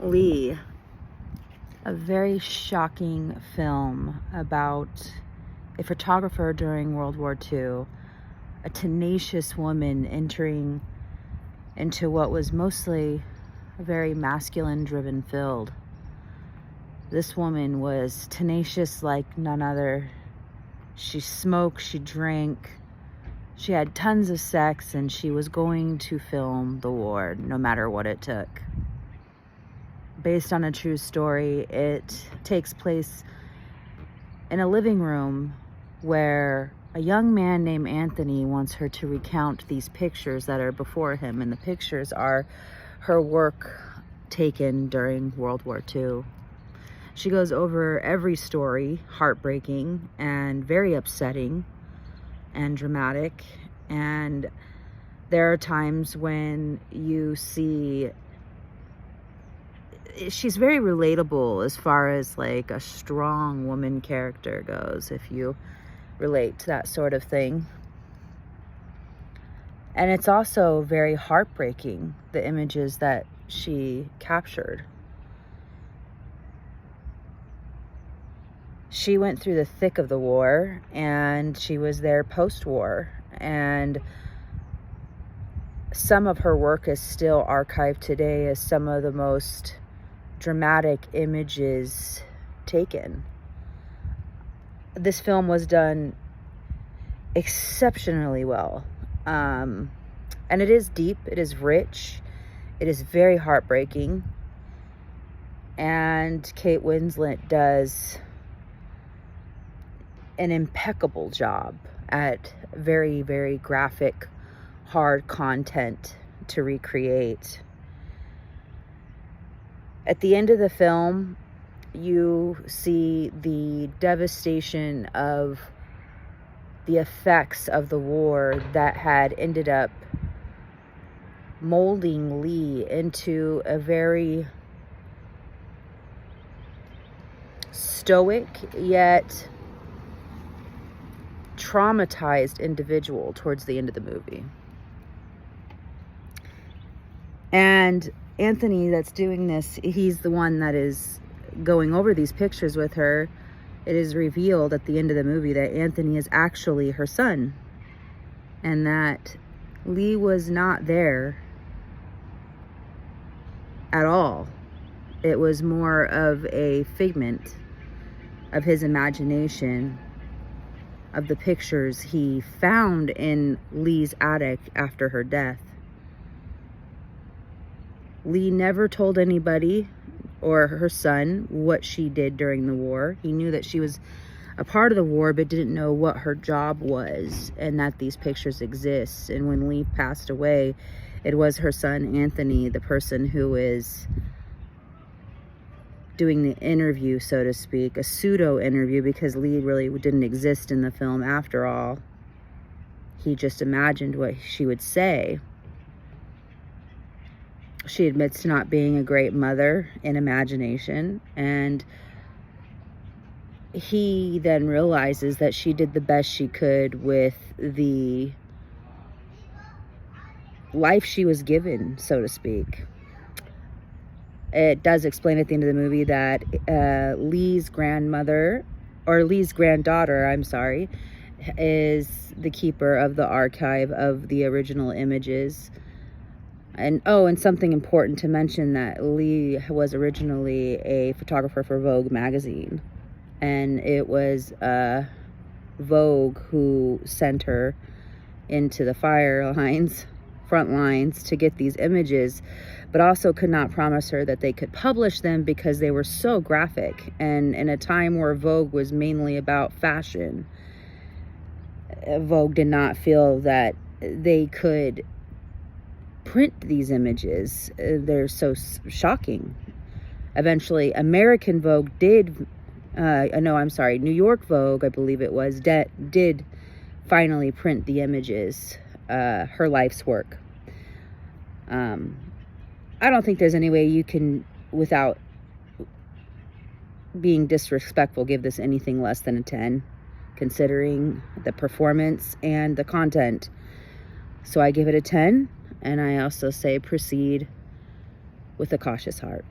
Lee, a very shocking film about a photographer during World War II, a tenacious woman entering into what was mostly a very masculine-driven field. This woman was tenacious like none other. She smoked, she drank, she had tons of sex, and she was going to film the war no matter what it took. Based on a true story, it takes place in a living room where a young man named Anthony wants her to recount these pictures that are before him, and the pictures are her work taken during World War II. She goes over every story, heartbreaking and very upsetting and dramatic, and there are times when you see she's very relatable as far as like a strong woman character goes, if you relate to that sort of thing. And it's also very heartbreaking, the images that she captured. She went through the thick of the war, and she was there post-war, and some of her work is still archived today as some of the most dramatic images taken. This film was done exceptionally well. And it is deep, it is rich, it is very heartbreaking. And Kate Winslet does an impeccable job at very, very graphic, hard content to recreate. At the end of the film, you see the devastation of the effects of the war that had ended up molding Lee into a very stoic yet traumatized individual towards the end of the movie. And Anthony, that's doing this, he's the one that is going over these pictures with her. It is revealed at the end of the movie that Anthony is actually her son, and that Lee was not there at all. It was more of a figment of his imagination, of the pictures he found in Lee's attic after her death. Lee never told anybody or her son what she did during the war. He knew that she was a part of the war, but didn't know what her job was, and that these pictures exist. And when Lee passed away, it was her son Anthony, the person who is doing the interview, so to speak, a pseudo interview, because Lee really didn't exist in the film after all. He just imagined what she would say. She admits to not being a great mother in imagination, and he then realizes that she did the best she could with the life she was given, so to speak. It does explain at the end of the movie that Lee's grandmother, or Lee's granddaughter, is the keeper of the archive of the original images. And something important to mention, that Lee was originally a photographer for Vogue magazine, and it was Vogue who sent her into the front lines to get these images, but also could not promise her that they could publish them because they were so graphic. And in a time where Vogue was mainly about fashion, Vogue did not feel that they could print these images. They're so shocking. Eventually, American Vogue did, New York Vogue, I believe it was, did finally print the images, her life's work. I don't think there's any way you can, without being disrespectful, give this anything less than a 10, considering the performance and the content. So I give it a 10. And I also say proceed with a cautious heart.